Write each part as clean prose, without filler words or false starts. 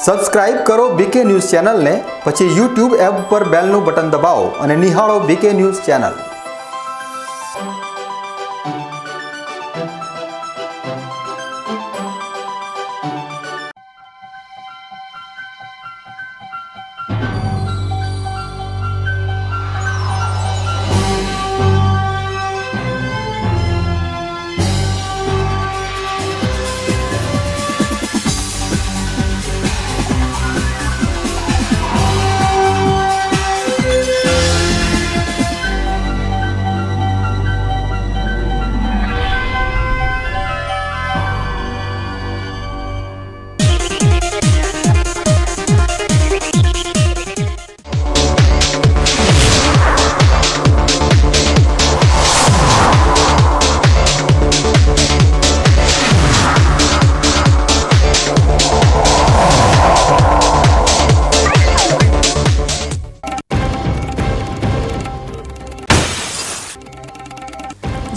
Subscribe કરો બીકે news ચેનલને, પછી YouTube એપ પર બેલનું બટન દબાવો અને નિહાળો બીકે ન્યૂઝ ચેનલ।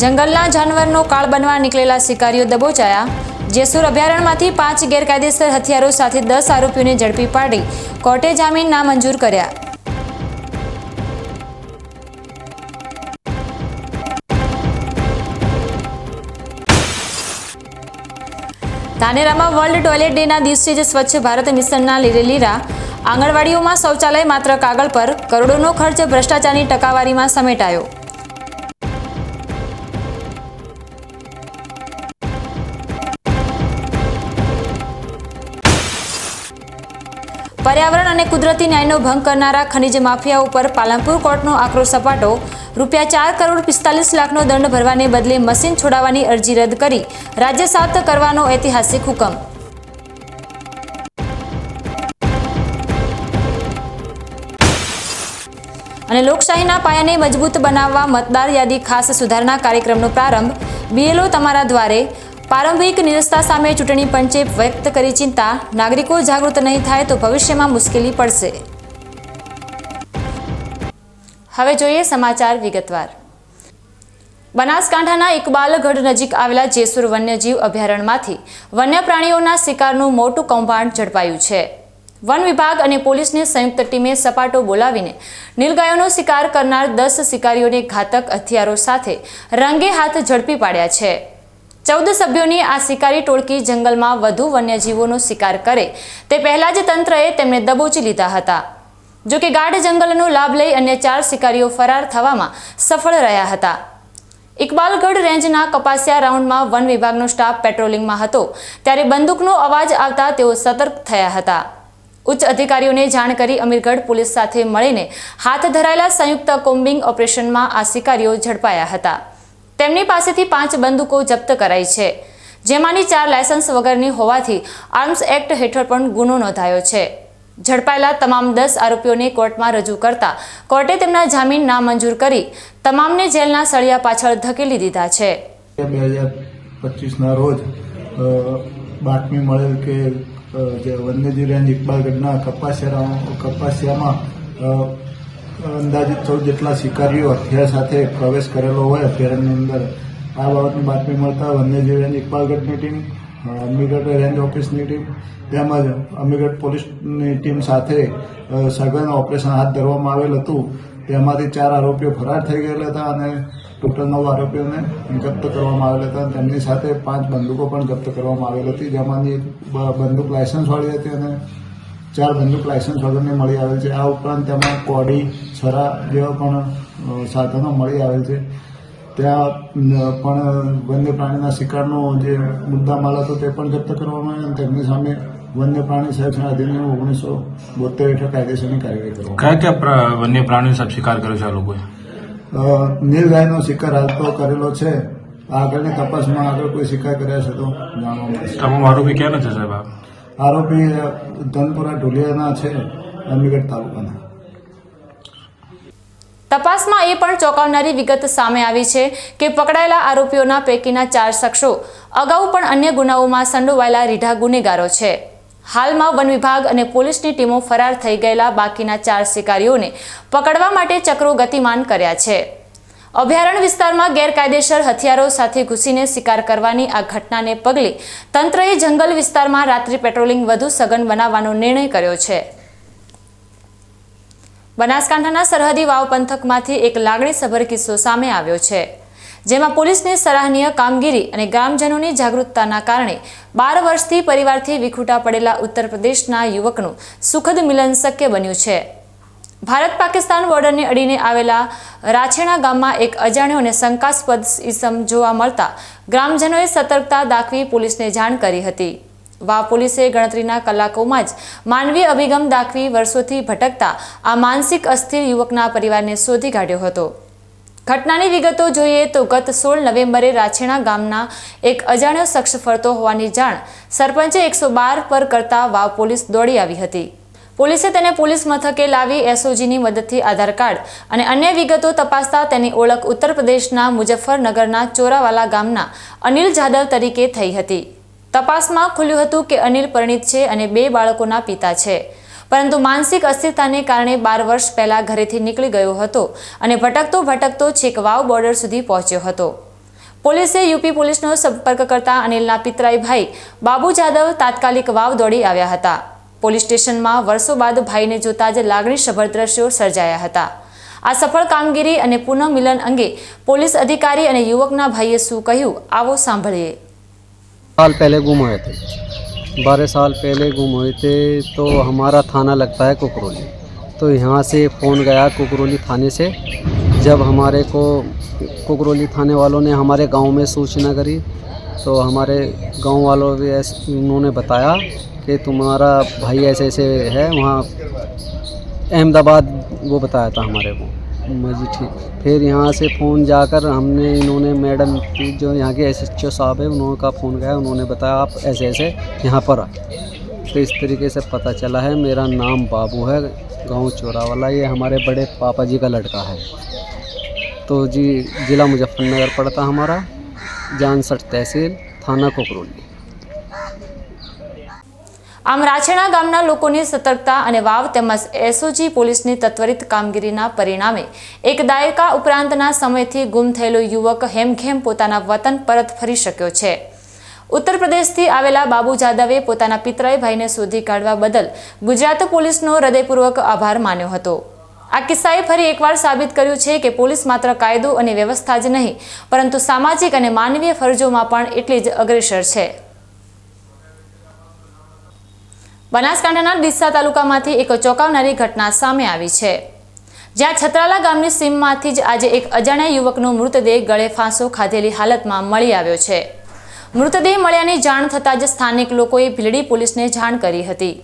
જંગલના જાનવરનો કાળ બનવા નીકળેલા શિકારીઓ દબોચાયા। જેસુર અભયારણ્યમાંથી 5 ગેરકાયદેસર હથિયારો સાથે 10 આરોપીઓને ઝડપી પાડી કોર્ટે જામીન નામંજૂર કર્યા। ધાનેરામાં વર્લ્ડ ટોયલેટ ડેના દિવસે જ સ્વચ્છ ભારત મિશનના લીરા। આંગણવાડીઓમાં શૌચાલય માત્ર કાગળ પર, કરોડોનો ખર્ચ ભ્રષ્ટાચારની ટકાવારીમાં સમેટાયો। पर्यावरण અને કુદરતી ન્યાયનો ભંગ કરનારા ખનિજ માફિયા ઉપર પાલનપુર કોર્ટનો આક્રોશ સપાટો। ₹4 કરોડ 45 લાખનો દંડ ભરવાને બદલે મશીન છોડાવવાની અરજી રદ કરી રાજ્ય સાત કરવાનો ઐતિહાસિક હુકમ। અને લોકશાહીના પાયાને મજબૂત બનાવવા મતદાર યાદી ખાસ સુધારણા કાર્યક્રમનો પ્રારંભ। BLO તમારા દ્વારે। પ્રારંભિક નિરસ્તા સામે ચૂંટણી પંચે વ્યક્ત કરી ચિંતા। નાગરિકો જાગૃત નહીં થાય તો ભવિષ્યમાં મુશ્કેલી પડશે। હવે જોઈએ સમાચાર વિગતવાર। બનાસકાંઠાના ઇકબાલગઢ નજીક આવેલા જેસુર વન્યજીવ અભયારણ્યમાંથી વન્ય પ્રાણીઓના શિકારનું મોટું કૌભાંડ ઝડપાયું છે। વન વિભાગ અને પોલીસની સંયુક્ત ટીમે સપાટો બોલાવીને નીલગાયોનો શિકાર કરનાર 10 શિકારીઓને ઘાતક હથિયારો સાથે રંગે હાથ ઝડપી પાડ્યા છે। 14 સભ્યોની આ શિકારી ટોળકી જંગલમાં વધુ વન્યજીવોનો શિકાર કરે તે પહેલા જ તંત્રએ તેમને દબોચી લીધા હતા। જો કે ગાઢ જંગલનો લાભ લઈ અન્ય 4 શિકારીઓ ફરાર થવામાં સફળ રહ્યા હતા। ઇકબાલગઢ રેન્જના કપાસિયા રાઉન્ડમાં વન વિભાગનો સ્ટાફ પેટ્રોલિંગમાં હતો ત્યારે બંદૂકનો અવાજ આવતા તેઓ સતર્ક થયા હતા। ઉચ્ચ અધિકારીઓને જાણ કરી અમીરગઢ પોલીસ સાથે મળીને હાથ ધરાયેલા સંયુક્ત કોમ્બિંગ ઓપરેશનમાં આ શિકારીઓ ઝડપાયા હતા। તેમની પાસેથી 5 બંદૂકો જપ્ત કરાઈ છે, જેમાંની 4 લાયસન્સ વગરની હોવાથી આર્મ્સ એક્ટ હેઠળ પણ ગુનો નોંધાયો છે। ઝડપાયેલા તમામ 10 આરોપીઓને કોર્ટમાં રજૂ કરતા કોર્ટે તેમના જામીન નામંજૂર કરી તમામને જેલના સળિયા પાછળ ધકેલી દીધા છે। 2025ના રોજ બાતમી મળેલ કે જે વન્યજીવ રેન્જ ઇકબાલગઢના કપાસિયામાં અંદાજિત 14 જેટલા શિકારીઓ હથિયાર સાથે પ્રવેશ કરેલો હોય અભયારણ્યની અંદર। આ બાબતની બાતમી મળતા વન્યજીવ રેન્જ ઇકબાલગઢની ટીમ, અમીરગઢ રેન્જ ઓફિસની ટીમ તેમજ અમીરગઢ પોલીસની ટીમ સાથે સઘન ઓપરેશન હાથ ધરવામાં આવેલ હતું। તેમાંથી 4 આરોપીઓ ફરાર થઈ ગયેલા હતા અને ટોટલ 9 આરોપીઓને જપ્ત કરવામાં આવેલા હતા। તેમની સાથે 5 બંદૂકો પણ જપ્ત કરવામાં આવેલી હતી, જેમાંની બંદૂક લાયસન્સવાળી હતી અને 4 બંદૂક લાયસન્સ વગરની મળી આવેલ છે। આ ઉપરાંત તેમાં કોડી, છરા જેવા પણ સાધનો મળી આવેલ છે। ત્યાં પણ વન્ય પ્રાણીના શિકારનો જે મુદ્દામાલ હતો તે પણ જપ્ત કરવામાં આવ્યો અને તેમની સામે વન્ય પ્રાણી સંરક્ષણ અધિનિયમ 1972 હેઠળ કાયદેસરની કાર્યવાહી કરવામાં આવી। કયા વન્ય પ્રાણીનો સાહેબ શિકાર કર્યો છે આ લોકોએ? નીલગાયનો શિકાર હાલ તો કરેલો છે। આગળની તપાસમાં આગળ કોઈ શિકાર કર્યા છે તો જાણવા મળશે। તમામ આરોપી ક્યાં છે સાહેબ? આરોપી ધનપુરા ઢોલિયાના છે, અમીરગઢ તાલુકાના। તપાસમાં એ પણ ચોંકાવનારી વિગત સામે આવી છે કે પકડાયેલા આરોપીઓના પૈકીના 4 શખ્સો અગાઉ પણ અન્ય ગુનાઓમાં સંડોવાયેલા રીઢા ગુનેગારો છે। હાલમાં વન વિભાગ અને પોલીસની ટીમો ફરાર થઈ ગયેલા બાકીના 4 શિકારીઓને પકડવા માટે ચક્રો ગતિમાન કર્યા છે। અભયારણ્ય વિસ્તારમાં ગેરકાયદેસર હથિયારો સાથે ઘૂસીને શિકાર કરવાની આ ઘટનાને પગલે તંત્રએ જંગલ વિસ્તારમાં રાત્રિ પેટ્રોલિંગ વધુ સઘન બનાવવાનો નિર્ણય કર્યો છે. બનાસકાંઠાના સરહદી વાવ પંથકમાંથી એક લાગણીસભર કિસ્સો સામે આવ્યો છે, જેમાં પોલીસની સરાહનીય કામગીરી અને ગ્રામજનોની જાગૃતતાના કારણે 12 વર્ષથી પરિવારથી વિખૂટા પડેલા ઉત્તર પ્રદેશના યુવકનું સુખદ મિલન શક્ય બન્યું છે. ભારત પાકિસ્તાન બોર્ડરને અડીને આવેલા રાછેણા ગામમાં એક અજાણ્યો અને શંકાસ્પદ ઇસમ જોવા મળતા ગ્રામજનોએ સતર્કતા દાખવી પોલીસને જાણ કરી હતી. વાવ પોલીસે ગણતરીના કલાકોમાં જ માનવીય અભિગમ દાખવી વર્ષોથી ભટકતા આ માનસિક અસ્થિર યુવકના પરિવારને શોધી કાઢ્યો હતો. ઘટનાની વિગતો જોઈએ તો ગત 16 નવેમ્બરે રાછેણા ગામના એક અજાણ્યો શખ્સ ફરતો હોવાની જાણ સરપંચે 112 પર કરતા વાવ પોલીસ દોડી આવી હતી. પોલીસે તેને પોલીસ મથકે લાવી એસઓજીની મદદથી આધાર કાર્ડ અને અન્ય વિગતો તપાસતા તેની ઓળખ ઉત્તર પ્રદેશના મુઝફ્ફરનગરના ચોરાવાલા ગામના અનિલ જાદવ તરીકે થઈ હતી. તપાસમાં ખુલ્યું હતું કે અનિલ પરિણીત છે અને 2 બાળકોના પિતા છે, પરંતુ માનસિક અસ્થિરતાને કારણે 12 વર્ષ પહેલા ઘરેથી નીકળી ગયો હતો અને ભટકતો છેક વાવ બોર્ડર સુધી પહોંચ્યો હતો. પોલીસે યુપી પોલીસનો સંપર્ક કરતા અનિલના પિતરાઈ ભાઈ બાબુ જાદવ તાત્કાલિક વાવ દોડી આવ્યા હતા. પોલીસ સ્ટેશનમાં વર્ષો બાદ ભાઈને જોતા જ લાગણીસભર દ્રશ્યો સર્જાયા હતા. આ સફળ કામગીરી અને પુનઃ મિલન અંગે પોલીસ અધિકારી અને યુવકના ભાઈએ શું કહ્યું, આવો સાંભળીએ. साल पहले गुम हुए थे, 12 साल पहले गुम हुए थे. तो हमारा थाना लगता है कुकरोली, तो यहाँ से फ़ोन गया कुकरोली थाने से. जब हमारे को कुकरोली थाने वालों ने हमारे गांव में सूचना करी, तो हमारे गांव वालों भी उन्होंने बताया कि तुम्हारा भाई ऐसे ऐसे है वहाँ अहमदाबाद, वो बताया था हमारे को. जी ठीक. फिर यहाँ से फ़ोन जाकर हमने इन्होंने मैडम की जो यहाँ के SHO साहब है उन्होंने का फ़ोन गया, उन्होंने बताया आप ऐसे ऐसे यहाँ पर आए. तो इस तरीके से पता चला है. मेरा नाम बाबू है, गांव चोरावाला. ये हमारे बड़े पापा जी का लड़का है. तो जी ज़िला मुजफ्फरनगर पड़ता हमारा, जानसठ तहसील, थाना कुकरोली. આમ રાછેણા ગામના લોકોની સતર્કતા અને વાવ તેમજ એસઓજી પોલીસની તત્વરિત કામગીરીના પરિણામે એક દાયકા ઉપરાંતના સમયથી ગુમ થયેલો યુવક હેમખેમ પોતાના વતન પરત ફરી શક્યો છે. ઉત્તર પ્રદેશથી આવેલા બાબુ જાદવે પોતાના પિતરાઈ ભાઈને શોધી કાઢવા બદલ ગુજરાત પોલીસનો હૃદયપૂર્વક આભાર માન્યો હતો. આ કિસ્સાએ ફરી એકવાર સાબિત કર્યું છે કે પોલીસ માત્ર કાયદો અને વ્યવસ્થા જ નહીં, પરંતુ સામાજિક અને માનવીય ફરજોમાં પણ એટલી જ અગ્રેસર છે. બનાસકાંઠાના ડીસા તાલુકામાંથી એક ચોંકાવનારી ઘટના સામે આવી છે, જ્યાં છત્રાલા ગામની સીમમાંથી જ આજે એક અજાણ્યા યુવકનો મૃતદેહ ગળે ફાંસો ખાધેલી હાલતમાં મળી આવ્યો છે. મૃતદેહ મળ્યાની જાણ થતાં જ સ્થાનિક લોકોએ ભીલડી પોલીસને જાણ કરી હતી,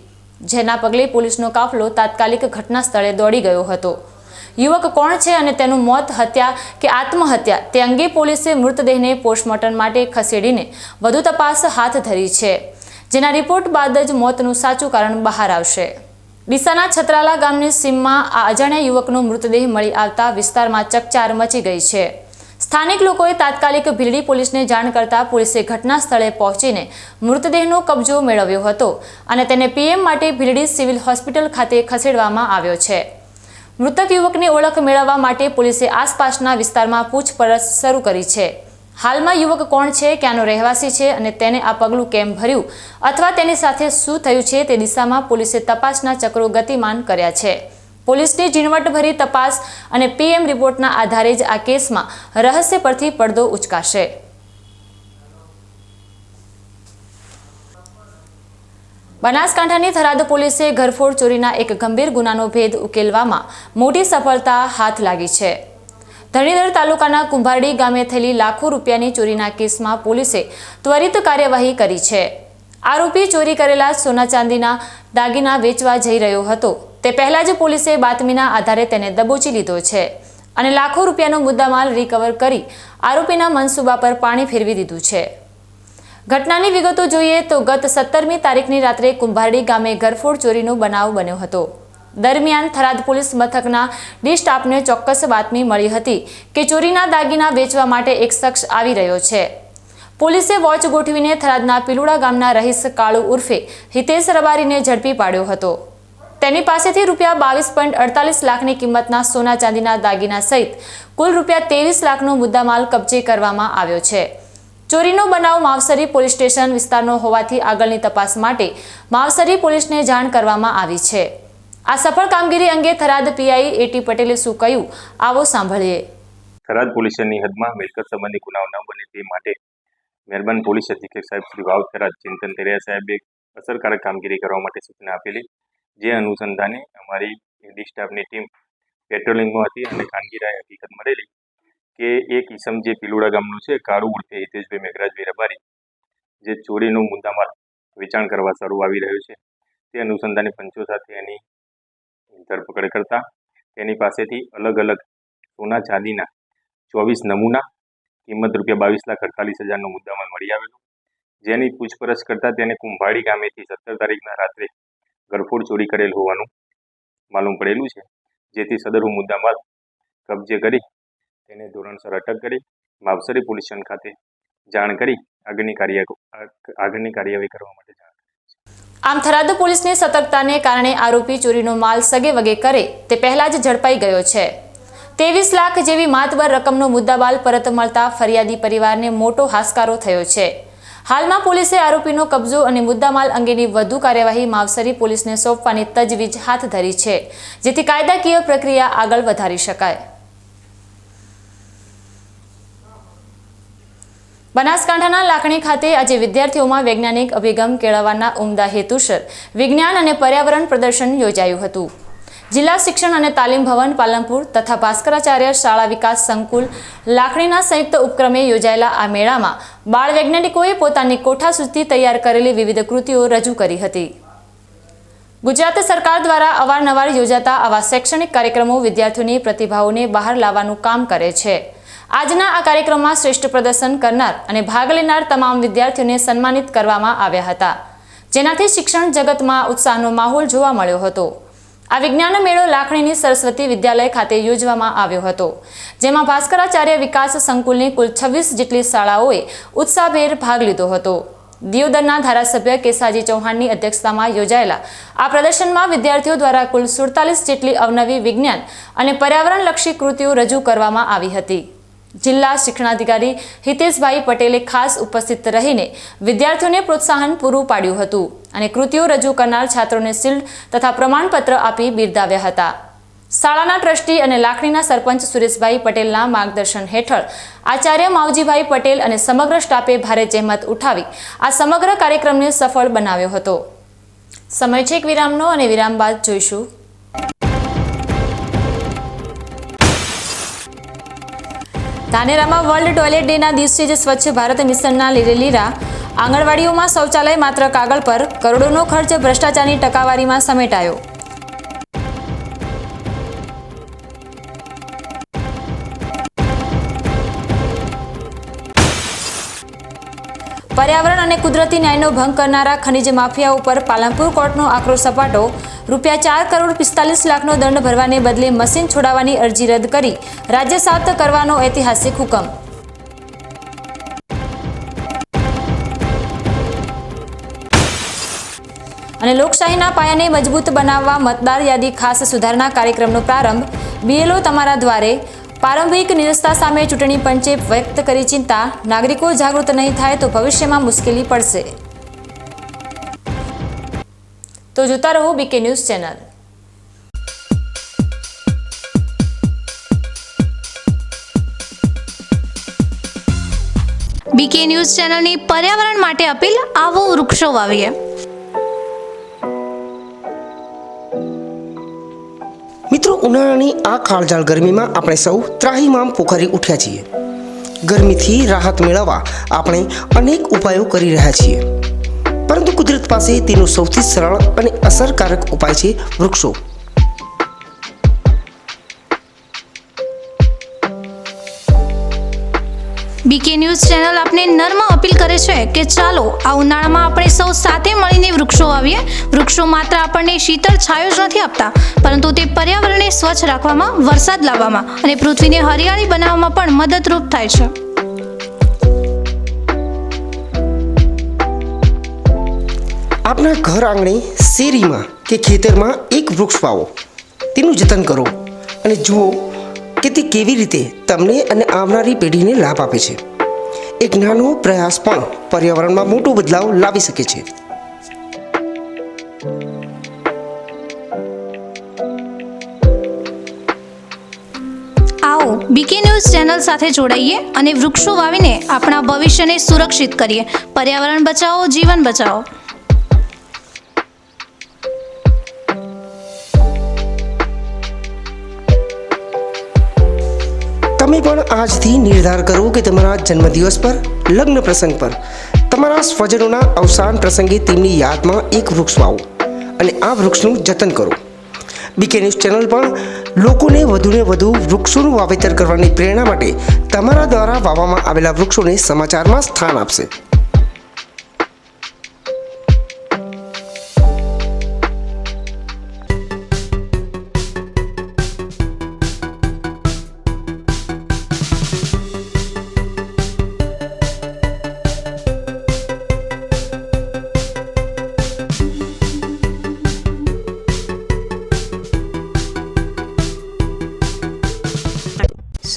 જેના પગલે પોલીસનો કાફલો તાત્કાલિક ઘટના સ્થળે દોડી ગયો હતો. યુવક કોણ છે અને તેનું મોત, હત્યા કે આત્મહત્યા તે અંગે પોલીસે મૃતદેહને પોસ્ટમોર્ટમ માટે ખસેડીને વધુ તપાસ હાથ ધરી છે, જેના રિપોર્ટ બાદ જ મોતનું સાચું કારણ બહાર આવશે. ડીસાના છત્રાલા ગામની સીમમાં આ અજાણ્યા યુવકનો મૃતદેહ મળી આવતા વિસ્તારમાં ચકચાર મચી ગઈ છે. સ્થાનિક લોકોએ તાત્કાલિક ભીલડી પોલીસને જાણ કરતા પોલીસે ઘટના સ્થળે પહોંચીને મૃતદેહનો કબજો મેળવ્યો હતો અને તેને PM માટે ભીલડી સિવિલ હોસ્પિટલ ખાતે ખસેડવામાં આવ્યો છે. મૃતક યુવકની ઓળખ મેળવવા માટે પોલીસે આસપાસના વિસ્તારમાં પૂછપરછ શરૂ કરી છે. હાલમાં યુવક કોણ છે, ક્યાંનો રહેવાસી છે અને તેને આ પગલું કેમ ભર્યું અથવા તેની સાથે શું થયું છે તે દિશામાં પોલીસે તપાસના ચક્રો ગતિમાન કર્યા છે. પોલીસની ઝીણવટભરી તપાસ અને PM રિપોર્ટના આધારે જ આ કેસમાં રહસ્ય પરથી પડદો ઉચકાશે. બનાસકાંઠાની થરાદ પોલીસે ઘરફોડ ચોરીના એક ગંભીર ગુનાનો ભેદ ઉકેલવામાં મોટી સફળતા હાથ લાગી છે. ધણીધર તાલુકાના કુંભારડી ગામે થયેલી લાખો રૂપિયાની ચોરીના કેસમાં પોલીસે ત્વરિત કાર્યવાહી કરી છે. આરોપી ચોરી કરેલા સોના ચાંદીના દાગીના વેચવા જઈ રહ્યો હતો તે પહેલા જ પોલીસે બાતમીના આધારે તેને દબોચી લીધો છે અને લાખો રૂપિયાનો મુદ્દામાલ રિકવર કરી આરોપીના મનસૂબા પર પાણી ફેરવી દીધું છે. ઘટનાની વિગતો જોઈએ તો ગત 17મી તારીખની રાત્રે કુંભારડી ગામે ઘરફોડ ચોરીનો બનાવ બન્યો હતો. દરમિયાન થરાદ પોલીસ મથકના ડી સ્ટાફને ચોક્કસ બાતમી મળી હતી કે ચોરીના દાગીના વેચવા માટે એક શખ્સ આવી રહ્યો છે. પોલીસે વોચ ગોઠવીને થરાદના પીલુડા ગામના રહીશ કાળુ ઉર્ફે હિતેશ રબારીને ઝડપી પાડ્યો હતો. તેની પાસેથી રૂપિયા 22.48 લાખની કિંમતના સોના ચાંદીના દાગીના સહિત કુલ રૂપિયા 23 લાખનો મુદ્દામાલ કબજે કરવામાં આવ્યો છે. ચોરીનો બનાવ માવસરી પોલીસ સ્ટેશન વિસ્તારનો હોવાથી આગળની તપાસ માટે માવસરી પોલીસને જાણ કરવામાં આવી છે. આ સફળ કામગીરી અંગે થરાદ પીઆઈ એટી પટેલે શું કહ્યું, આવો સાંભળીએ. થરાદ પોલીસ સ્ટેશનની હદમાં મિલકત સંબંધી ગુનાઓ ન બને તે માટે મહેરબાન પોલીસ અધિક્ષક સાહેબ શ્રી વાવ થરાદ ચિંતન તેરિયા સાહેબે અસરકારક કામગીરી કરવા માટે સૂચના આપેલી. જે અનુસંધાને અમારી એડી સ્ટાફની ટીમ પેટ્રોલિંગમાં હતી અને કામગીરી હકીકત મળેલી કે એક ઈસમ જે પીલુડા ગામનું છે, કાળુ ઉર્ફે હિતેશભાઈ મેઘરાજભાઈ રબારી, જે ચોરીનો મુદ્દામાલ વેચાણ કરવા સારું આવી રહ્યું છે, તે અનુસંધાને પંચો સાથે એની ધરપકડ કરતા તેની પાસેથી અલગ અલગ સોના ચાંદીના 24 નમૂના કિંમત રૂપિયા 22,48,000નો મુદ્દામાલ મળી આવેલો. જેની પૂછપરછ કરતા તેને કુંભાડી ગામેથી 17 તારીખના રાત્રે ગરફોડ ચોરી કરેલ હોવાનું માલુમ પડેલું છે. જેથી સદરુ મુદ્દામાલ કબજે કરી તેને ધોરણસર અટક કરી માવસરી પોલીસ સ્ટેશન ખાતે જાણ કરી આગળની કાર્યવાહી કરવા માટે જાણ કરી. આમ થરાદ પોલીસની સતર્કતાને કારણે આરોપી ચોરીનો માલ સગે વગે કરે તે પહેલા જ ઝડપાઈ ગયો છે. 23 લાખ જેવી માતબર રકમનો મુદ્દામાલ પરત મળતા ફરિયાદી પરિવારને મોટો હાશકારો થયો છે. હાલમાં પોલીસે આરોપીનો કબજો અને મુદ્દામાલ અંગેની વધુ કાર્યવાહી માવસરી પોલીસને સોંપવાની તજવીજ હાથ ધરી છે, જેથી કાયદાકીય પ્રક્રિયા આગળ વધારી શકાય. બનાસકાંઠાના લાખણી ખાતે આજે વિદ્યાર્થીઓમાં વૈજ્ઞાનિક અભિગમ કેળવવાના ઉમદા હેતુસર વિજ્ઞાન અને પર્યાવરણ પ્રદર્શન યોજાયું હતું. જિલ્લા શિક્ષણ અને તાલીમ ભવન પાલનપુર તથા ભાસ્કરાચાર્ય શાળા વિકાસ સંકુલ લાખણીના સંયુક્ત ઉપક્રમે યોજાયેલા આ મેળામાં બાળ વૈજ્ઞાનિકોએ પોતાની કોઠા સુધી તૈયાર કરેલી વિવિધ કૃતિઓ રજૂ કરી હતી. ગુજરાત સરકાર દ્વારા અવારનવાર યોજાતા આવા શૈક્ષણિક કાર્યક્રમો વિદ્યાર્થીઓની પ્રતિભાઓને બહાર લાવવાનું કામ કરે છે. આજના આ કાર્યક્રમમાં શ્રેષ્ઠ પ્રદર્શન કરનાર અને ભાગ લેનાર તમામ વિદ્યાર્થીઓને સન્માનિત કરવામાં આવ્યા હતા, જેનાથી શિક્ષણ જગતમાં ઉત્સાહનો માહોલ જોવા મળ્યો હતો. આ વિજ્ઞાન મેળો લાખણીની સરસ્વતી વિદ્યાલય ખાતે યોજવામાં આવ્યો હતો, જેમાં ભાસ્કરાચાર્ય વિકાસ સંકુલની કુલ 26 જેટલી શાળાઓએ ઉત્સાહભેર ભાગ લીધો હતો. દિયોદરના ધારાસભ્ય કેસાજી ચૌહાણની અધ્યક્ષતામાં યોજાયેલા આ પ્રદર્શનમાં વિદ્યાર્થીઓ દ્વારા કુલ 47 જેટલી અવનવી વિજ્ઞાન અને પર્યાવરણલક્ષી કૃતિઓ રજૂ કરવામાં આવી હતી. જિલ્લા શિક્ષણાધિકારી હિતેશભાઈ પટેલે ખાસ ઉપસ્થિત રહીને વિદ્યાર્થીઓને પ્રોત્સાહન પૂરું પાડ્યું હતું અને કૃતિઓ રજૂ કરનાર છાત્રોને શિલ્ડ તથા પ્રમાણપત્ર આપી બિરદાવ્યા હતા. શાળાના ટ્રસ્ટી અને લાખણીના સરપંચ સુરેશભાઈ પટેલના માર્ગદર્શન હેઠળ આચાર્ય માવજીભાઈ પટેલ અને સમગ્ર સ્ટાફે ભારે જહેમત ઉઠાવી આ સમગ્ર કાર્યક્રમને સફળ બનાવ્યો હતો. સમય છે એક વિરામનો અને વિરામ બાદ જોઈશું ધાનેરામાં વર્લ્ડ ટોયલેટ ડેના દિવસે જ સ્વચ્છ ભારત મિશનના લીરેલીરા આંગણવાડીઓમાં શૌચાલય માત્ર કાગળ પર, કરોડોનો ખર્ચ ભ્રષ્ટાચારની ટકાવારીમાં સમેટાયો. પર્યાવરણ અને કુદરતી ન્યાયનો ભંગ કરનારા ખનિજ માફિયા ઉપર પાલનપુર કોર્ટનો આકરો સપાટો. રૂપિયા 4,45,00,000નો દંડ ભરવાને બદલે મશીન છોડાવવાની અરજી રદ કરી રાજ્ય સાત કરવાનો ઐતિહાસિક હુકમ. અને લોકશાહીના પાયાને મજબૂત બનાવવા મતદાર યાદી ખાસ સુધારણા કાર્યક્રમનો પ્રારંભ. બીએલઓ તમારા દ્વારે. પ્રારંભિક નિરસ્તા સામે ચૂંટણી પંચે વ્યક્ત કરી ચિંતા. નાગરિકો જાગૃત નહીં થાય તો ભવિષ્યમાં મુશ્કેલી પડશે. તો જોતા રહો BK news channel. BK news ચેનલની પર્યાવરણ માટે અપીલ. આવો વૃક્ષો વાવીએ. મિત્રો, ઉનાળાની આ કાળઝાળ ગરમીમાં આપણે સૌ ત્રાહિમામ પોખરી ઉઠ્યા છીએ. ગરમીથી રાહત મેળવવા આપણે અનેક ઉપાયો કરી રહ્યા છીએ, પરંતુ કુદરત પાસે તેનો સૌથી સરળ અને અસરકારક ઉપાય છે વૃક્ષો. બીકે ન્યૂઝ ચેનલ આપને નર્મ અપીલ કરે છે કે ચાલો આ ઉનાળામાં આપણે સૌ સાથે મળીને વૃક્ષો વાવીએ. વૃક્ષો માત્ર આપણને શીતળ છાયો જ નથી આપતા, પરંતુ તે પર્યાવરણને સ્વચ્છ રાખવામાં, વરસાદ લાવવામાં અને પૃથ્વીને હરિયાળી બનાવવામાં પણ મદદરૂપ થાય છે. આપના ઘર આંગણે, શેરીમાં કે ખેતરમાં એક વૃક્ષ વાવો, તેનું જતન કરો અને જુઓ કે તે કેવી રીતે તમને અને આવનારી પેઢીને લાભ આપે છે. એક નાનો પ્રયાસ પણ પર્યાવરણમાં મોટો બદલાવ લાવી શકે છે. આવો બીકે ન્યૂઝ ચેનલ સાથે જોડાઈએ અને વૃક્ષો વાવીને આપણા ભવિષ્યને સુરક્ષિત કરીએ. પર્યાવરણ બચાવો, જીવન બચાવો. તમે પણ આજથી નિર્ધાર કરો કે તમારા જન્મદિવસ પર, લગ્ન પ્રસંગ પર, તમારા સ્વજનોના અવસાન પ્રસંગે તેમની યાદમાં એક વૃક્ષ વાવો અને આ વૃક્ષનું જતન કરો. બીકે ન્યૂઝ ચેનલ પણ લોકોને વધુને વધુ વૃક્ષોનું વાવેતર કરવાની પ્રેરણા માટે તમારા દ્વારા વાવવામાં આવેલા વૃક્ષોને સમાચારમાં સ્થાન આપશે.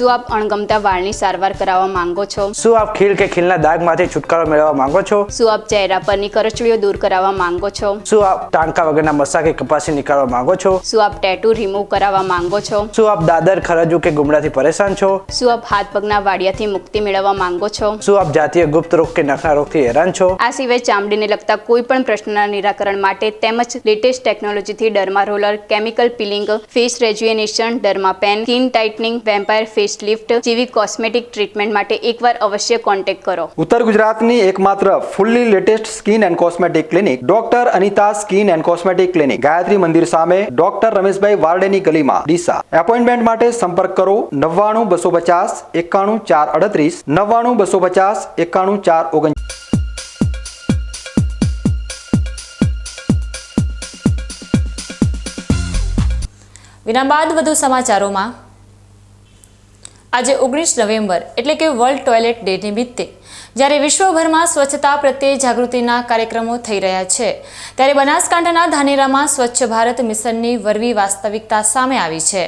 શું આપ અણગમતા વાળની સારવાર કરાવવા માંગો છો? શું આપ ખીલ કે ખીલના દાગમાંથી છુટકારો મેળવવા માંગો છો? શું આપ ચહેરા પરની કરચલીઓ દૂર કરાવવા માંગો છો? શું આપ ટાંકા વગરના મસા કે કપાસી નીકાળવા માંગો છો? શું આપ ટેટુ રિમૂવ કરાવવા માંગો છો? શું આપ દાદર, ખરજુ કે ગુમડાથી પરેશાન છો? શું આપ હાથ પગના વાડિયાથી મુક્તિ મેળવવા માંગો છો? શું આપ જાતીય ગુપ્ત રોગ કે નખના રોગથી હેરાન છો? આ સિવાય ચામડીને લગતા કોઈ પણ પ્રશ્નના નિરાકરણ માટે તેમજ લેટેસ્ટ ટેકનોલોજીથી derma roller, chemical peeling, face rejuvenation, derma pen, skin tightening, vampire face lift જેવી કોસ્મેટિક ટ્રીટમેન્ટ માટે એકવાર અવશ્ય કોન્ટેક્ટ કરો. ઉત્તર ગુજરાતની એકમાત્ર fully latest skin and cosmetic clinic doctor Anita skin and cosmetic clinic, Gayatri Mandir સામે, ડોક્ટર રમેશભાઈ વારડેની ગલીમાં, ડીસા. એપોઇન્ટમેન્ટ માટે સંપર્ક કરો 99 250 91 438 99 250 91 439. વિરામ બાદ વધુ સમાચારોમાં. આજે 19 નવેમ્બર એટલે કે વર્લ્ડ ટોયલેટ ડે નિમિત્તે જ્યારે વિશ્વભરમાં સ્વચ્છતા પ્રત્યે જાગૃતિના કાર્યક્રમો થઈ રહ્યા છે, ત્યારે બનાસકાંઠાના ધાનેરામાં સ્વચ્છ ભારત મિશનની વરવી વાસ્તવિકતા સામે આવી છે.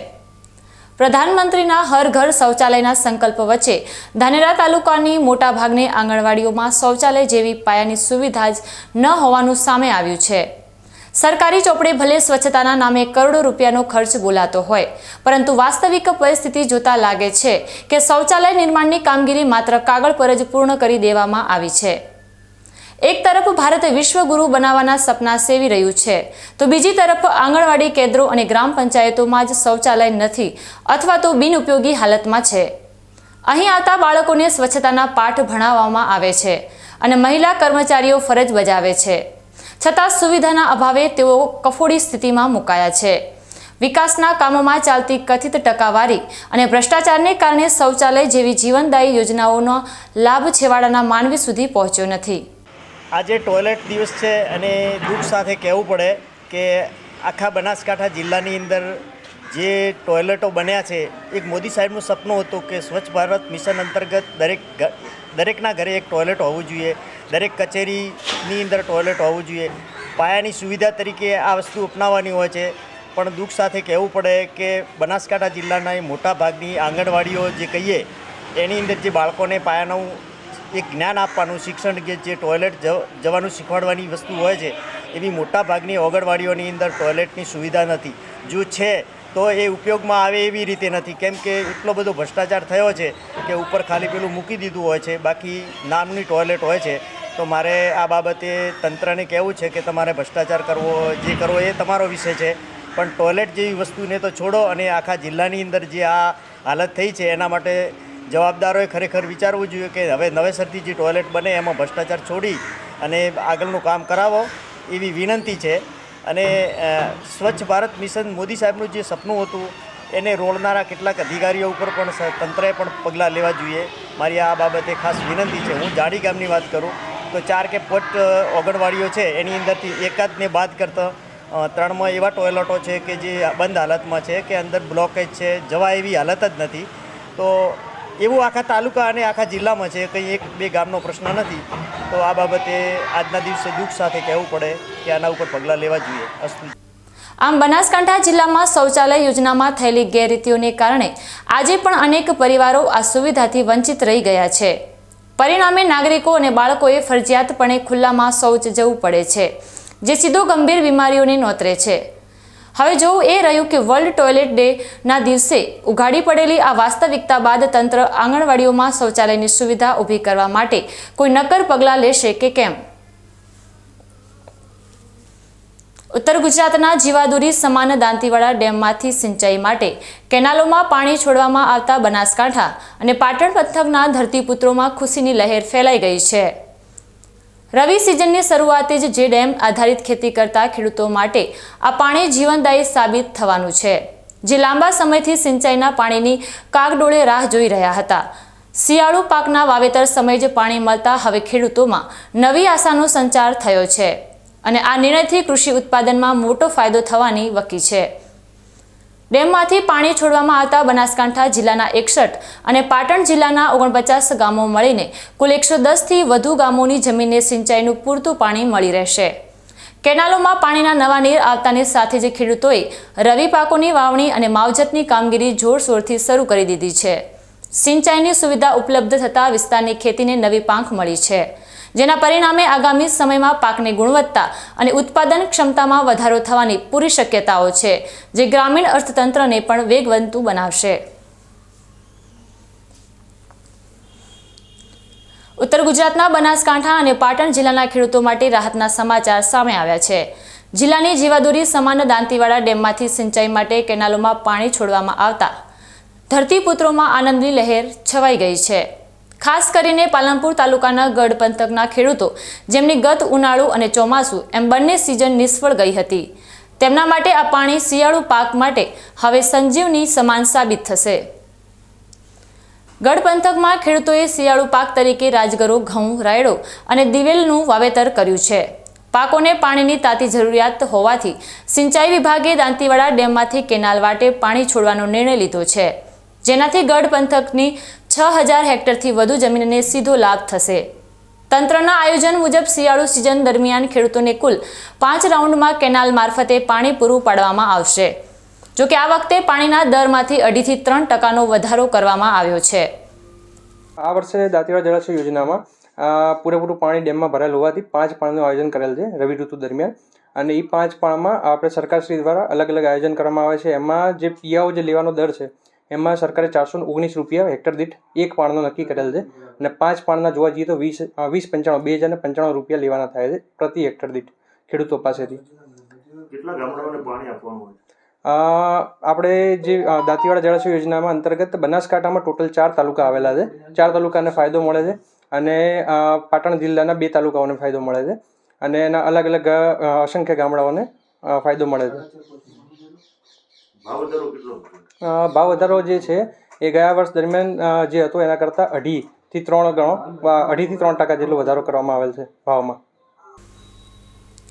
પ્રધાનમંત્રીના હર ઘર શૌચાલયના સંકલ્પ વચ્ચે ધાનેરા તાલુકાની મોટાભાગની આંગણવાડીઓમાં શૌચાલય જેવી પાયાની સુવિધા જ ન હોવાનું સામે આવ્યું છે. સરકારી ચોપડે ભલે સ્વચ્છતાના નામે કરોડો રૂપિયાનો ખર્ચ બોલાતો હોય, પરંતુ વાસ્તવિક પરિસ્થિતિ જોતા લાગે છે કે શૌચાલય નિર્માણની કામગીરી માત્ર કાગળ પર જ પૂર્ણ કરી દેવામાં આવી છે. એક તરફ ભારત વિશ્વગુરુ બનાવવાના સપના સેવી રહ્યું છે, તો બીજી તરફ આંગણવાડી કેન્દ્રો અને ગ્રામ પંચાયતોમાં જ શૌચાલય નથી અથવા તો બિનઉપયોગી હાલતમાં છે. અહીં આવતા બાળકોને સ્વચ્છતાના પાઠ ભણાવવામાં આવે છે અને મહિલા કર્મચારીઓ ફરજ બજાવે છે, છતાં સુવિધાના અભાવે તેઓ કફોડી સ્થિતિમાં મુકાયા છે. વિકાસના કામોમાં ચાલતી કથિત ટકાવારી અને ભ્રષ્ટાચારને કારણે શૌચાલય જેવી જીવનદાયી યોજનાઓનો લાભ છેવાડાના માનવી સુધી પહોંચ્યો નથી. આજે ટોયલેટ દિવસ છે અને દુઃખ સાથે કહેવું પડે કે આખા બનાસકાંઠા જિલ્લાની અંદર જે ટોયલેટો બન્યા છે, એક મોદી સાહેબનું સપનું હતું કે સ્વચ્છ ભારત મિશન અંતર્ગત દરેકના ઘરે એક ટોયલેટ હોવું જોઈએ, દરેક કચેરીની અંદર ટોયલેટ હોવું જોઈએ. પાયાની સુવિધા તરીકે આ વસ્તુ અપનાવવાની હોય છે, પણ દુઃખ સાથે કહેવું પડે કે બનાસકાંઠા જિલ્લાના મોટા ભાગની આંગણવાડીઓ જે કહીએ એની અંદર જે બાળકોને પાયાનું એક જ્ઞાન આપવાનું, શિક્ષણ કે જે ટોયલેટ જવાનું શીખવાડવાની વસ્તુ હોય છે, એવી મોટા ભાગની આંગણવાડીઓની અંદર ટોયલેટની સુવિધા નથી. જો છે તો એ ઉપયોગમાં આવે એવી રીતે નથી, કેમ કે એટલો બધો ભ્રષ્ટાચાર થયો છે કે ઉપર ખાલી પેલું મૂકી દીધું હોય છે, બાકી નામની ટોયલેટ હોય છે. તો મારે આ બાબતે તંત્રને કહેવું છે કે તમારે ભ્રષ્ટાચાર કરવો, જે કરવો એ તમારો વિષય છે, પણ ટોયલેટ જેવી વસ્તુને તો છોડો અને આખા જિલ્લાની અંદર જે આ હાલત થઈ છે એના માટે જવાબદારોએ ખરેખર વિચારવું જોઈએ કે હવે નવેસરથી જે ટોયલેટ બને એમાં ભ્રષ્ટાચાર છોડી અને આગળનું કામ કરાવો એવી વિનંતી છે. અને સ્વચ્છ ભારત મિશન મોદી સાહેબનું જે સપનું હતું એને રોળનારા કેટલાક અધિકારીઓ ઉપર પણ તંત્રએ પણ પગલાં લેવા જોઈએ. મારી આ બાબતે ખાસ વિનંતી છે. હું જાડી ગામની વાત કરું તો 4 કે 5 આંગણવાડીઓ છે, એની અંદરથી એકાદને બાદ કરતાં 3માં એવા ટોયલેટો છે કે જે બંધ હાલતમાં છે, કે અંદર બ્લોકેજ છે, જવા એવી હાલત જ નથી. તો એવું આખા તાલુકા અને આખા જિલ્લામાં છે, કંઈ 1-2 ગામનો પ્રશ્ન નથી. તો આ બાબતે આજના દિવસે દુઃખ સાથે કહેવું પડે કે આના ઉપર પગલાં લેવા જોઈએ. અસ્તુ. આમ બનાસકાંઠા જિલ્લામાં શૌચાલય યોજનામાં થયેલી ગેરરીતિઓને કારણે આજે પણ અનેક પરિવારો આ સુવિધાથી વંચિત રહી ગયા છે. પરિણામે નાગરિકો અને બાળકોએ ફરજિયાતપણે ખુલ્લામાં શૌચ જવું પડે છે, જે સીધો ગંભીર બીમારીઓને નોતરે છે. હવે જોવું એ રહ્યું કે વર્લ્ડ ટોયલેટ ડેના દિવસે ઉઘાડી પડેલી આ વાસ્તવિકતા બાદ તંત્ર આંગણવાડીઓમાં શૌચાલયની સુવિધા ઊભી કરવા માટે કોઈ નક્કર પગલાં લેશે કે કેમ. ઉત્તર ગુજરાતના જીવાદોરી સમાન દાંતીવાડા ડેમમાંથી સિંચાઈ માટે કેનાલોમાં પાણી છોડવામાં આવતા બનાસકાંઠા અને પાટણ પંથકના ધરતીપુત્રોમાં ખુશીની લહેર ફેલાઈ ગઈ છે. રવિ સિઝનની શરૂઆતે જ જે ડેમ આધારિત ખેતી કરતા ખેડૂતો માટે આ પાણી જીવનદાયી સાબિત થવાનું છે, જે લાંબા સમયથી સિંચાઈના પાણીની કાગડોળે રાહ જોઈ રહ્યા હતા. શિયાળુ પાકના વાવેતર સમયે જ પાણી મળતા હવે ખેડૂતોમાં નવી આશાનો સંચાર થયો છે અને આ નિર્ણયથી કૃષિ ઉત્પાદનમાં મોટો ફાયદો થવાની વકી છે. ડેમમાંથી પાણી છોડવામાં આવતા બનાસકાંઠા જિલ્લાના 61 અને પાટણ જિલ્લાના 49 ગામો મળીને કુલ 110થી વધુ ગામોની જમીનને સિંચાઈનું પૂરતું પાણી મળી રહેશે. કેનાલોમાં પાણીના નવા નીર આવતાની સાથે જ ખેડૂતોએ રવિ પાકોની વાવણી અને માવજતની કામગીરી જોરશોરથી શરૂ કરી દીધી છે. સિંચાઈની સુવિધા ઉપલબ્ધ થતાં વિસ્તારની ખેતીને નવી પાંખ મળી છે, જેના પરિણામે આગામી સમયમાં પાકની ગુણવત્તા અને ઉત્પાદન ક્ષમતામાં વધારો થવાની પૂરી શક્યતાઓ છે, જે ગ્રામીણ અર્થતંત્રને પણ વેગવંતું બનાવશે. ઉત્તર ગુજરાતના બનાસકાંઠા અને પાટણ જિલ્લાના ખેડૂતો માટે રાહતના સમાચાર સામે આવ્યા છે. જિલ્લાની જીવાદોરી સમાન દાંતીવાડા ડેમમાંથી સિંચાઈ માટે કેનાલોમાં પાણી છોડવામાં આવતા ધરતીપુત્રોમાં આનંદની લહેર છવાઈ ગઈ છે. ખાસ કરીને પાલનપુર તાલુકાના ગઢ પંથકના ખેડૂતો, જેમની ગત ઉનાળુ અને ચોમાસું એમ બંને સિઝન નિષ્ફળ ગઈ હતી, તેમના માટે આ પાણી શિયાળુ પાક માટે હવે સંજીવની સમાન સાબિત થશે. ગઢ પંથકમાં ખેડૂતોએ શિયાળુ પાક તરીકે રાજગરો, ઘઉં, રાયડો અને દિવેલનું વાવેતર કર્યું છે. પાકોને પાણીની તાતી જરૂરિયાત હોવાથી સિંચાઈ વિભાગે દાંતીવાડા ડેમમાંથી કેનાલ વાટે પાણી છોડવાનો નિર્ણય લીધો છે, જેનાથી ગઢ પંથકની 6000 હેક્ટરથી વધુ જમીનને સીધો લાભ થશે. તંત્રના આયોજન મુજબ શિયાળુ સિઝન દરમિયાન ખેડૂતોને કુલ 5 રાઉન્ડમાં કેનાલ મારફતે પાણી પૂરું પાડવામાં આવશે. જોકે આ વખતે પાણીના દરમાંથી 2.5 થી 3% વધારો કરવામાં આવ્યો છે. આ વર્ષે દાંતીવાડા જળાશય યોજનામાં પૂરેપૂરું પાણી ડેમમાં ભરાયેલ હોવાથી 5 પાળનું આયોજન કરેલ છે રવિ ઋતુ દરમિયાન. અને એ 5 પાળમાં આપણે સરકારશ્રી દ્વારા અલગ અલગ આયોજન કરવામાં આવે છે. એમાં જે પિયાઓ જે લેવાનો દર છે એમાં સરકારે 419 રૂપિયા હેક્ટર દીઠ એક પાળનો નક્કી કરેલ છે. અને 5 પાળના જોવા જઈએ તો 2095 રૂપિયા લેવાના થાય છે પ્રતિ હેક્ટર દીઠ ખેડૂતો પાસેથી. કેટલા ગામડાઓને પાણી આપવાનું હોય? આપણે જે દાંતીવાડા જળાશય યોજનામાં અંતર્ગત બનાસકાંઠામાં ટોટલ 4 તાલુકા આવેલા છે. 4 તાલુકાને ફાયદો મળે છે અને પાટણ જિલ્લાના 2 તાલુકાઓને ફાયદો મળે છે અને એના અલગ અલગ અસંખ્ય ગામડાઓને ફાયદો મળે છે. ભાવ વધારો જે છે એ ગયા વર્ષ દરમિયાન જે હતો એના કરતાં 2.5 થી 3% જેટલો વધારો કરવામાં આવેલ છે ભાવમાં.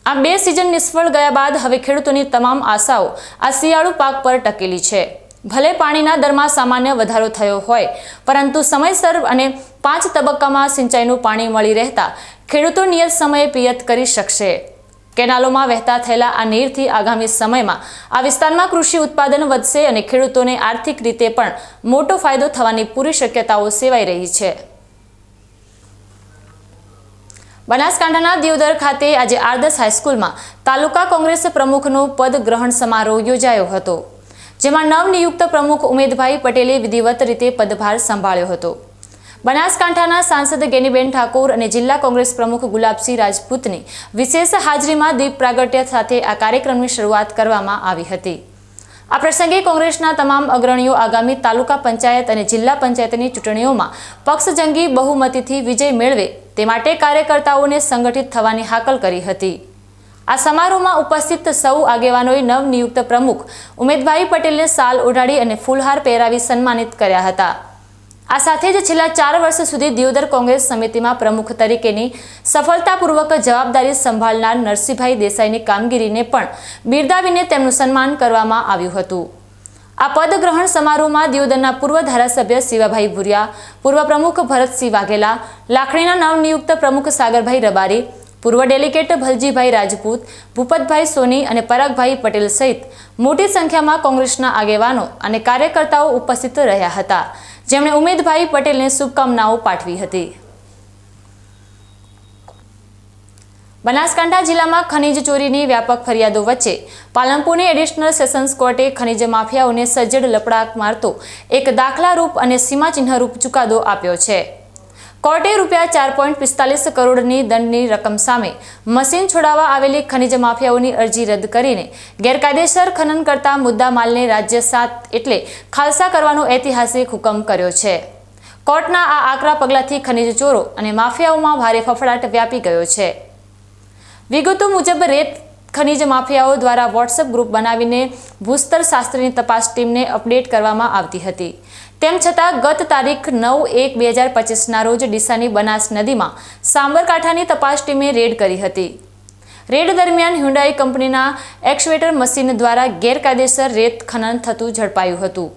આ 2 સિઝન નિષ્ફળ ગયા બાદ હવે ખેડૂતોની તમામ આશાઓ આ શિયાળુ પાક પર ટકેલી છે. ભલે પાણીના દરમાં સામાન્ય વધારો થયો હોય, પરંતુ સમયસર અને 5 તબક્કામાં સિંચાઈનું પાણી મળી રહેતા ખેડૂતો નિયત સમયે પિયત કરી શકશે. કેનાલોમાં વહેતા થયેલા આ નીરથી આગામી સમયમાં આ વિસ્તારમાં કૃષિ ઉત્પાદન વધશે અને ખેડૂતોને આર્થિક રીતે પણ મોટો ફાયદો થવાની પૂરી શક્યતાઓ સેવાઈ રહી છે. બનાસકાંઠાના દિયોદર ખાતે આજે આદર્શ હાઈસ્કૂલમાં તાલુકા કોંગ્રેસ પ્રમુખનો પદ ગ્રહણ સમારોહ યોજાયો હતો, જેમાં નવનિયુક્ત પ્રમુખ ઉમેદભાઈ પટેલે વિધિવત રીતે પદભાર સંભાળ્યો હતો. બનાસકાંઠાના સાંસદ ગેનીબેન ઠાકોર અને જિલ્લા કોંગ્રેસ પ્રમુખ ગુલાબસિંહ રાજપૂતની વિશેષ હાજરીમાં દીપ પ્રાગટ્ય સાથે આ કાર્યક્રમની શરૂઆત કરવામાં આવી હતી. આ પ્રસંગે કોંગ્રેસના તમામ અગ્રણીઓ આગામી તાલુકા પંચાયત અને જિલ્લા પંચાયતની ચૂંટણીઓમાં પક્ષજંગી બહુમતીથી વિજય મેળવે તે માટે કાર્યકર્તાઓને સંગઠિત થવાની હાકલ કરી હતી. આ સમારોહમાં ઉપસ્થિત સૌ આગેવાનોએ નવનિયુક્ત પ્રમુખ ઉમેદભાઈ પટેલને શાલ ઓઢાડી અને ફૂલહાર પહેરાવી સન્માનિત કર્યા હતા. આ સાથે જ છેલ્લા 4 વર્ષ સુધી દિયોદર કોંગ્રેસ સમિતિમાં પ્રમુખ તરીકેની સફળતાપૂર્વક જવાબદારી સંભાળનાર નરસિંહભાઈ દેસાઈની કામગીરીને પણ બિરદાવીને તેમનું સન્માન કરવામાં આવ્યું હતું. આ પદ ગ્રહણ સમારોહમાં દિયોદરના પૂર્વ ધારાસભ્ય શિવાભાઈ ભુરિયા, પૂર્વ પ્રમુખ ભરતસિંહ વાઘેલા, લાખણીના નવનિયુક્ત પ્રમુખ સાગરભાઈ રબારી, પૂર્વ ડેલિગેટ ભલજીભાઈ રાજપૂત, ભૂપતભાઈ સોની અને પરાગભાઈ પટેલ સહિત મોટી સંખ્યામાં કોંગ્રેસના આગેવાનો અને કાર્યકર્તાઓ ઉપસ્થિત રહ્યા હતા, જેમણે ઉમેદભાઈ પટેલને શુભકામનાઓ પાઠવી હતી. બનાસકાંઠા જિલ્લામાં ખનીજ ચોરીની વ્યાપક ફરિયાદો વચ્ચે પાલનપુરની એડિશનલ સેશન્સ કોર્ટે ખનીજ માફિયાઓને સજ્જડ લપડાક મારતો એક દાખલારૂપ અને સીમાચિહ્નરૂપ ચુકાદો આપ્યો છે. કોર્ટે રૂપિયા 4.45 કરોડની દંડની રકમ સામે મશીન છોડાવવા આવેલી ખનીજ માફિયાઓની અરજી રદ કરીને ગેરકાયદેસર ખનન કરતા મુદ્દામાલને રાજ્ય 7 એટલે ખાલસા કરવાનો ઐતિહાસિક હુકમ કર્યો છે. કોર્ટના આ આકરા પગલાંથી ખનીજ ચોરો અને માફિયાઓમાં ભારે ફફડાટ વ્યાપી ગયો છે. વિગતો મુજબ રેત ખનીજ માફિયાઓ દ્વારા વોટ્સએપ ગ્રુપ બનાવીને ભૂસ્તર શાસ્ત્રીની તપાસ ટીમને અપડેટ કરવામાં આવતી હતી. તેમ છતાં ગત તારીખ 9/1/2025ના રોજ ડીસાની બનાસ નદીમાં સાબરકાંઠાની તપાસ ટીમે રેડ કરી હતી. રેડ દરમિયાન હ્યુન્ડાઈ કંપનીના એક્સવેટર મશીન દ્વારા ગેરકાયદેસર રેત ખનન થતું ઝડપાયું હતું,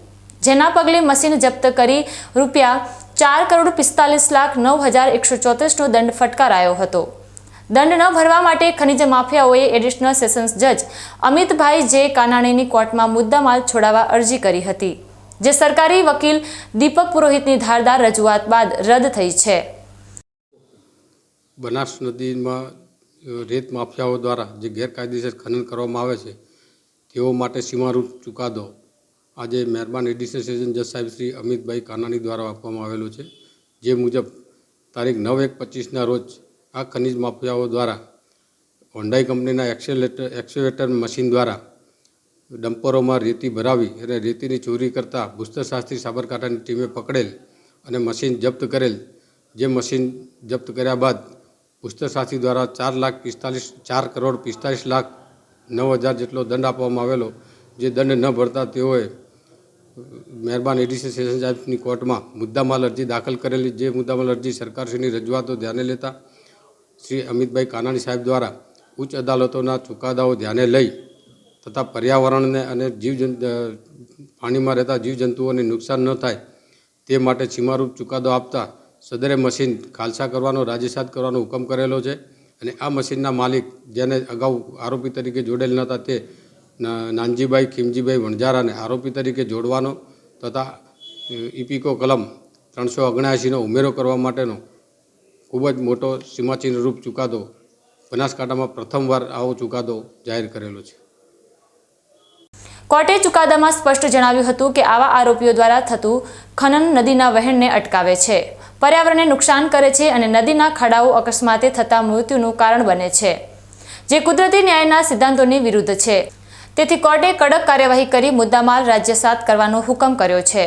જેના પગલે મશીન જપ્ત કરી રૂપિયા 4,45,09,134નો દંડ ફટકારાયો હતો. દંડ ન ભરવા માટે ખનીજ માફિયાઓએ એડિશનલ સેશન્સ જજ અમિતભાઈ જે કાનાણીની કોર્ટમાં મુદ્દામાલ છોડાવવા અરજી કરી હતી, જે સરકારી વકીલ દીપક પુરોહિતની ધારદાર રજૂઆત બાદ રદ થઈ છે. બનાસ નદીમાં રેત માફિયાઓ દ્વારા જે ગેરકાયદેસર ખનન કરવામાં આવે છે તેઓ માટે સીમારૂપ ચુકાદો આજે મહેરબાન એડિશનલ સેશન જજ સાહેબ શ્રી અમિતભાઈ કાનાણી દ્વારા આપવામાં આવેલો છે. જે મુજબ તારીખ 9/1/25ના રોજ આ ખનિજ માફિયાઓ દ્વારા હોન્ડાઈ કંપનીના એક્સવેટર મશીન દ્વારા ડમ્પરોમાં રેતી ભરાવી અને રેતીની ચોરી કરતા ભૂસ્તરશાસ્ત્રી સાબરકાંઠાની ટીમે પકડેલ અને મશીન જપ્ત કરેલ. જે મશીન જપ્ત કર્યા બાદ ભૂસ્તરશાસ્ત્રી દ્વારા 4,45,09,000 જેટલો દંડ આપવામાં આવેલો. જે દંડ ન ભરતા તેઓએ મહેરબાન એડિશનલ સેશન સાહેબની કોર્ટમાં મુદ્દામાલ અરજી દાખલ કરેલી. જે મુદ્દામાલ અરજી સરકારશ્રીની રજૂઆતો ધ્યાને લેતા શ્રી અમિતભાઈ કાનાણી સાહેબ દ્વારા ઉચ્ચ અદાલતોના ચુકાદાઓ ધ્યાને લઈ તથા પર્યાવરણને અને પાણીમાં રહેતા જીવજંતુઓને નુકસાન ન થાય તે માટે સીમારૂપ ચુકાદો આપતા સદરે મશીન ખાલસા કરવાનો રાજ્યસાત કરવાનો હુકમ કરેલો છે. અને આ મશીનના માલિક જેને અગાઉ આરોપી તરીકે જોડેલ ન હતા તે નાનજીભાઈ ખીમજીભાઈ વણઝારાને આરોપી તરીકે જોડવાનો તથા ઇપીકો કલમ 379નો ઉમેરો કરવા માટેનો ખૂબ જ મોટો સીમાચિહ્નરૂપ ચુકાદો બનાસકાંઠામાં પ્રથમવાર આવો ચુકાદો જાહેર કરેલો છે. કોર્ટે ચુકાદામાં સ્પષ્ટ જણાવ્યું હતું કે આવા આરોપીઓ દ્વારા થતું ખનન નદીના વહેણને અટકાવે છે, પર્યાવરણને નુકસાન કરે છે અને નદીના ખાડાઓ અકસ્માતે થતા મૃત્યુનું કારણ બને છે, જે કુદરતી ન્યાયના સિદ્ધાંતોની વિરુદ્ધ છે. તેથી કોર્ટે કડક કાર્યવાહી કરી મુદ્દામાલ રાજ્યસાત કરવાનો હુકમ કર્યો છે.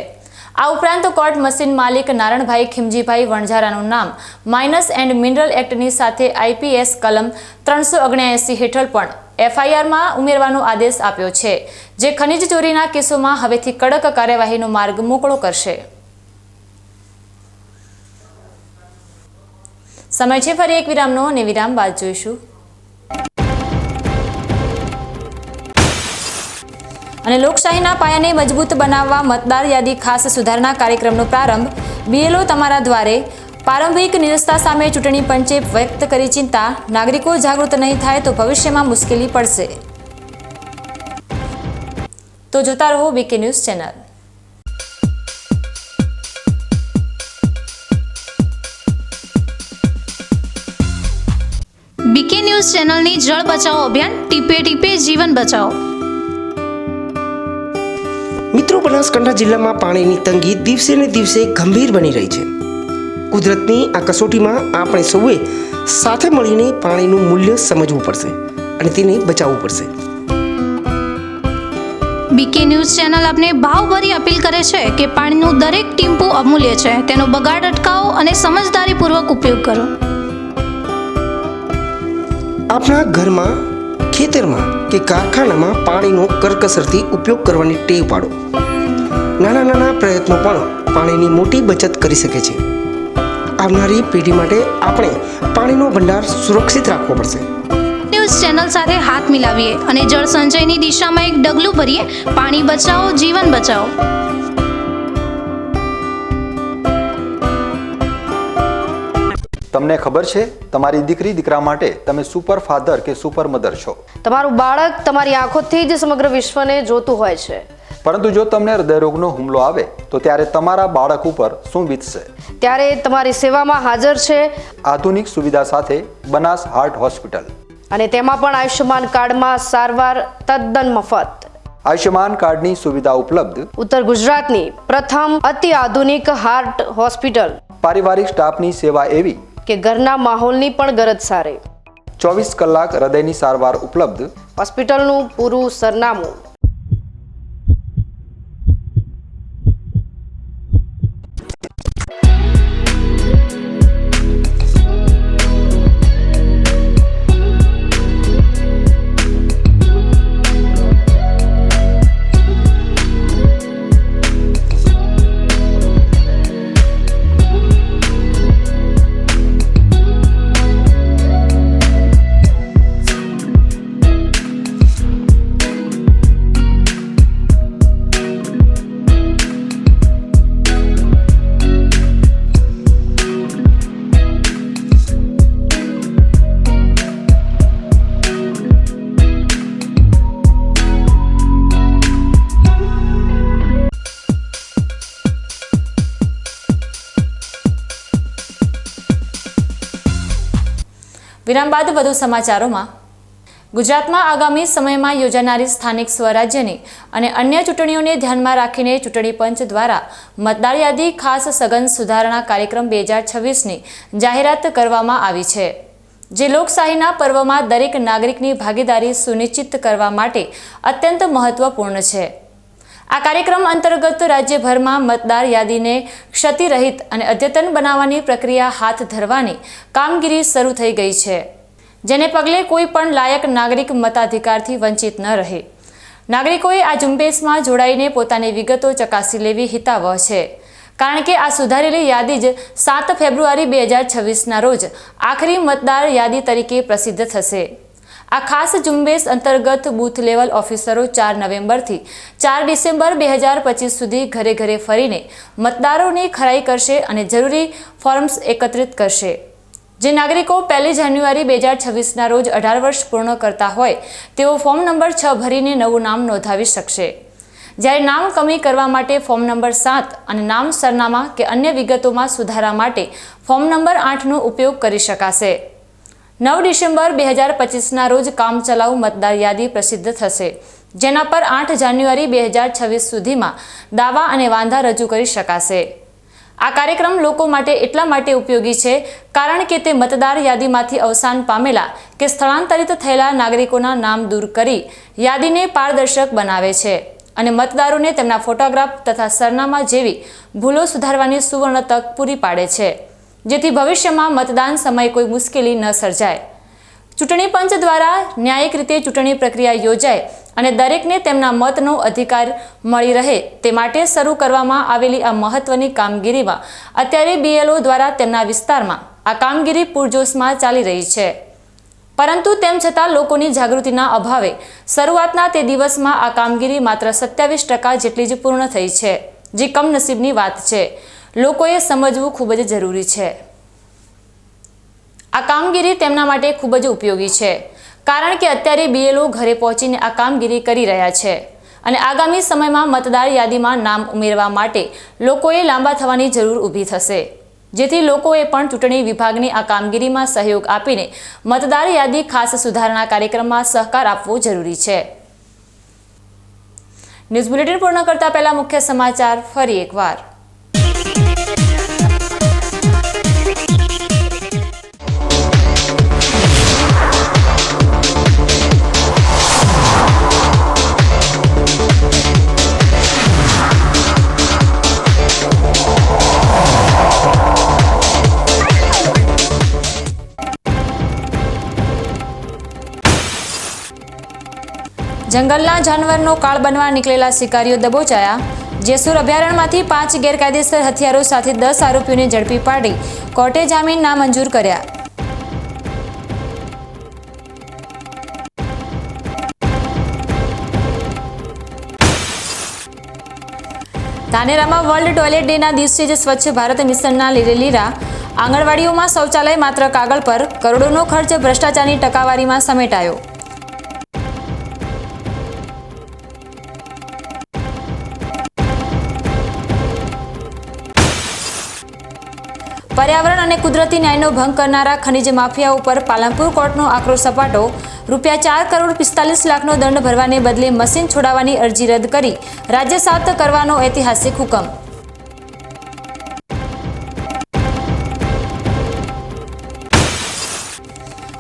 આ ઉપરાંત કોર્ટ મશીન માલિક નારણભાઈ ખીમજીભાઈ વણઝારાનું નામ માઇનસ એન્ડ મિનરલ એક્ટની સાથે IPS કલમ 379 હેઠળ પણ FIRમાં ઉમેરવાનો આદેશ આપ્યો છે, જે ખનીજ ચોરીના કેસોમાં હવેથી કડક કાર્યવાહીનો માર્ગ મોકળો કરશે. સમય છે ફરી એક વિરામનો અને વિરામ બાદ જોઈશું. અને લોકશાહીના પાયાને મજબૂત બનાવવા મતદાર યાદી ખાસ સુધારણા કાર્યક્રમનો પ્રારંભ. BLO તમારા દ્વારે. પ્રારંભિક નિરસ્તા સામે ચૂંટણી પંચે વ્યક્ત કરી ચિંતા. નાગરિકો જાગૃત નહીં થાય તો ભવિષ્યમાં મુશ્કેલી પડશે. તો જોતા રહો BK news channel. BK news ચેનલની જળ બચાવો અભિયાન ટીપે ટીપે જીવન બચાવો. મિત્રો, બનાસકાંઠા જિલ્લામાં પાણીની તંગી દિવસે ને દિવસે ગંભીર બની રહી છે. કુદરતની આ કસોટીમાં આપણે સૌએ સાથે મળીને પાણીનું મૂલ્ય સમજવું પડશે અને તેને બચાવવું પડશે. BK ન્યૂઝ ચેનલ આપને ભાવભરી અપીલ કરે છે કે પાણીનું દરેક ટીમ્પું અમૂલ્ય છે, તેનો બગાડ અટકાવો અને સમજદારીપૂર્વક ઉપયોગ કરો. આપણા ઘરમાં, ખેતરમાં કે કારખાનામાં પાણીનો કરકસરથી ઉપયોગ કરવાની ટેવ પાડો. નાના નાના પ્રયત્નો પણ પાણીની મોટી બચત કરી શકે છે. આવનારી પેઢી માટે આપણે પાણીનો ભંડાર સુરક્ષિત રાખવો પડશે. ન્યૂઝ ચેનલ સાથે હાથ મિલાવીએ અને જળ સંચયની દિશામાં એક ડગલું ભરીએ. પાણી બચાવો, જીવન બચાવો. તમને ખબર છે તમારી દીકરી દીકરા માટે તમે સુપર ફાધર કે સુપર મધર છો. તમારું બાળક તમારી આંખોથી જ સમગ્ર વિશ્વને જોતું હોય છે. પરંતુ જો તમને હૃદયરોગનો હુમલો આવે તો ત્યારે તમારા બાળક ઉપર શું વીતશે? ત્યારે તમારી સેવામાં હાજર છે આધુનિક સુવિધા સાથે બનાસ હાર્ટ હોસ્પિટલ, અને તેમાં પણ આયુષ્યમાન કાર્ડમાં સારવાર તદ્દન મફત. આયુષ્યમાન કાર્ડની સુવિધા ઉપલબ્ધ. ઉત્તર ગુજરાતની પ્રથમ અતિ આધુનિક હાર્ટ હોસ્પિટલ. પારિવારિક સ્ટાફની સેવા એવી કે ઘરના માહોલની પણ ગરજ સારે. 24 કલાક હૃદયની સારવાર ઉપલબ્ધ. હોસ્પિટલનું પૂરું સરનામું. વિરામ બાદ વધુ સમાચારોમાં. ગુજરાતમાં આગામી સમયમાં યોજાનારી સ્થાનિક સ્વરાજ્યની અને અન્ય ચૂંટણીઓને ધ્યાનમાં રાખીને ચૂંટણી પંચ દ્વારા મતદાર યાદી ખાસ સઘન સુધારણા કાર્યક્રમ 2026ની જાહેરાત કરવામાં આવી છે, જે લોકશાહીના પર્વમાં દરેક નાગરિકની ભાગીદારી સુનિશ્ચિત કરવા માટે અત્યંત મહત્વપૂર્ણ છે. આ કાર્યક્રમ અંતર્ગત રાજ્યભરમાં મતદાર યાદીને ક્ષતિરહિત અને અદ્યતન બનાવવાની પ્રક્રિયા હાથ ધરવાની કામગીરી શરૂ થઈ ગઈ છે, જેને પગલે કોઈ પણ લાયક નાગરિક મતાધિકારથી વંચિત ન રહે. નાગરિકોએ આ ઝુંબેશમાં જોડાઈને પોતાની વિગતો ચકાસી લેવી હિતાવહ છે, કારણ કે આ સુધારેલી યાદી જ 7 ફેબ્રુઆરી 2026ના રોજ આખરી મતદાર યાદી તરીકે પ્રસિદ્ધ થશે. આ ખાસ ઝુંબેશ અંતર્ગત બૂથ લેવલ ઓફિસરો 4 નવેમ્બરથી 4 ડિસેમ્બર 2025 સુધી ઘરે ઘરે ફરીને મતદારોની ખરાઈ કરશે અને જરૂરી ફોર્મ્સ એકત્રિત કરશે. જે નાગરિકો 1 જાન્યુઆરી 2026ના રોજ 18 વર્ષ પૂર્ણ કરતા હોય તેઓ ફોર્મ નંબર 6 ભરીને નવું નામ નોંધાવી શકશે. જ્યારે નામ કમી કરવા માટે ફોર્મ નંબર 7 અને નામ સરનામા કે અન્ય વિગતોમાં સુધારા માટે ફોર્મ નંબર 8નો ઉપયોગ કરી શકાશે. 9 ડિસેમ્બર 2025ના રોજ કામચલાઉ મતદાર યાદી પ્રસિદ્ધ થશે, જેના પર 8 જાન્યુઆરી 2026 સુધીમાં દાવા અને વાંધા રજૂ કરી શકાશે. આ કાર્યક્રમ લોકો માટે એટલા માટે ઉપયોગી છે કારણ કે તે મતદાર યાદીમાંથી અવસાન પામેલા કે સ્થળાંતરિત થયેલા નાગરિકોના નામ દૂર કરી યાદીને પારદર્શક બનાવે છે અને મતદારોને તેમના ફોટોગ્રાફ તથા સરનામા જેવી ભૂલો સુધારવાની સુવર્ણ તક પૂરી પાડે છે, જેથી ભવિષ્યમાં મતદાન સમયે કોઈ મુશ્કેલી ન સર્જાય. ચૂંટણી પંચ દ્વારા ન્યાયિક રીતે ચૂંટણી પ્રક્રિયા યોજાય અને દરેકને તેમના મતનો અધિકાર મળી રહે તે માટે શરૂ કરવામાં આવેલી આ મહત્વની કામગીરીમાં અત્યારે BLO દ્વારા તેમના વિસ્તારમાં આ કામગીરી પૂરજોશમાં ચાલી રહી છે. પરંતુ તેમ છતાં લોકોની જાગૃતિના અભાવે શરૂઆતના તે દિવસમાં આ કામગીરી માત્ર 27% જેટલી જ પૂર્ણ થઈ છે, જે કમનસીબની વાત છે. લોકોએ સમજવું ખૂબ જ જરૂરી છે. આ કામગીરી તેમના માટે ખૂબ જ ઉપયોગી છે, કારણ કે અત્યારે BLO ઘરે પહોંચીને આ કામગીરી કરી રહ્યા છે અને આગામી સમયમાં મતદાર યાદીમાં નામ ઉમેરવા માટે લોકોએ લાંબા થવાની જરૂર ઊભી થશે, જેથી લોકોએ પણ ચૂંટણી વિભાગની આ કામગીરીમાં સહયોગ આપીને મતદાર યાદી ખાસ સુધારણા કાર્યક્રમમાં સહકાર આપવો જરૂરી છે. ન્યૂઝ બુલેટિન પૂર્ણ કરતા પહેલા મુખ્ય સમાચાર ફરી એકવાર. જંગલના જાનવરનો કાળ બનવા નીકળેલા શિકારીઓ દબોચાયા. જેસુર અભયારણ્યમાંથી 5 ગેરકાયદેસર હથિયારો સાથે 10 આરોપીઓને ઝડપી પાડી કોર્ટે જામીન નામંજૂર કર્યા. ધાનેરામાં વર્લ્ડ ટોયલેટ ડેના દિવસે જ સ્વચ્છ ભારત મિશનના લીરેલીરા આંગણવાડીઓમાં શૌચાલય માત્ર કાગળ પર, કરોડોનો ખર્ચ ભ્રષ્ટાચારની ટકાવારીમાં સમેટાયો. પર્યાવરણ અને કુદરતી ન્યાયનો ભંગ કરનારા ખનિજ માફિયા ઉપર પાલનપુર કોર્ટનો આકરો સપાટો. ₹4,45,00,000નો દંડ ભરવાને બદલે મશીન છોડાવવાની અરજી રદ કરી રાજ્ય સાત કરવાનો ઐતિહાસિક હુકમ.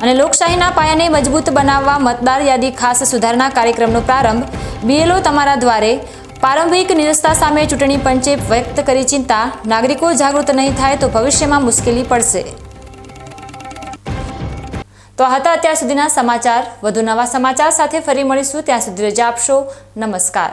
અને લોકશાહીના પાયાને મજબૂત બનાવવા મતદાર યાદી ખાસ સુધારણા કાર્યક્રમનો પ્રારંભ. BLO તમારા દ્વારે. પ્રારંભિક નિરસ્તા સામે ચૂંટણી પંચે વ્યક્ત કરી ચિંતા. નાગરિકો જાગૃત નહીં થાય તો ભવિષ્યમાં મુશ્કેલી પડશે. તો આ હતા અત્યાર સુધીના સમાચાર. વધુ નવા સમાચાર સાથે ફરી મળીશું. ત્યાં સુધી રજા આપશો. નમસ્કાર.